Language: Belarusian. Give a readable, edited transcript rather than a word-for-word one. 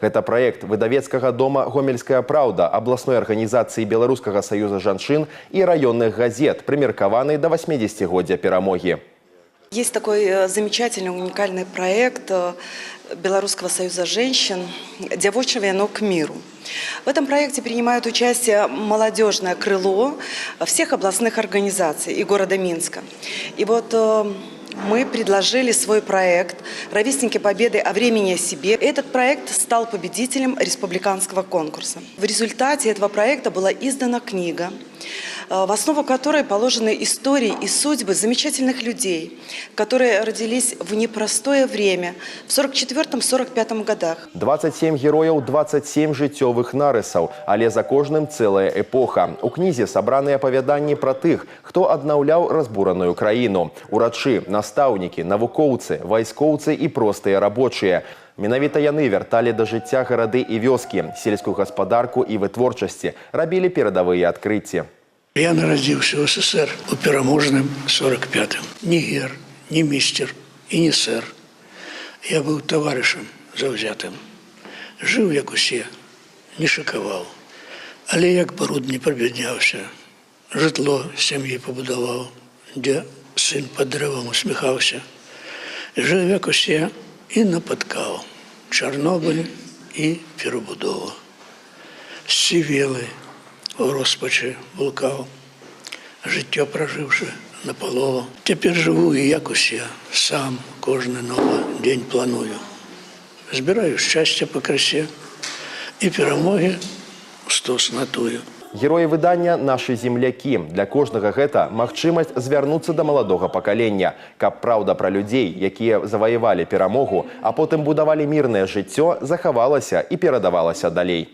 Гэта праект выдавецкага дома «Гомельская правда», абласной арганізацыі Беларускага саюза жанчын і раённых газет, прымеркаваны да 80-годдзя перамогі. Есть такой замечательный, уникальный проект Белорусского союза женщин «Девочье вино к миру». В этом проекте принимают участие молодежное крыло всех областных организаций и города Минска. И вот мы предложили свой проект «Ровесники Победы о времени о себе». Этот проект стал победителем республиканского конкурса. В результате этого проекта была издана книга, в основу которой положены истории и судьбы замечательных людей, которые родились в непростое время, в 44-45 годах. 27 герояў, 27 жыццёвых нарысаў, але за кожным цэлая эпоха. У кнізе сабраныя апавяданні пра тых, хто аднаўляў разбураную краіну. Урачы, настаўнікі, навукоўцы, вайскоўцы і простыя рабочыя. Менавіта яны вярталі да жыцця гарады і вёскі, сельскую гаспадарку і вытворчасці, рабілі перадавыя адкрыцці. Я нарадзіўся ў СССР у пераможным 45-м. Не гер, не містер і не сэр. Я быў таварышам заўзятым. Жыў, як усе, не шыкаваў. Але як бруд не пабядняўся. Жытло сям'і пабудаваў, дзе сын пад дрэвам усміхаўся. Жыў, як усе, і напаткаў. Чарнобыль і перабудова. Сівелы у роспачы блукаў, жыццё пражыўшы напалову. Цяпер жыву і як усе, сам кожны новы дзень планую. Збіраю шчасце па красе і перамогі стос натую. Героі выдання нашы землякі. Для кожнага гэта магчымасць звярнуцца да маладога пакалення, каб праўда пра людзей, якія заваявалі перамогу, а потым будавалі мірнае жыццё, захавалася і перадавалася далей.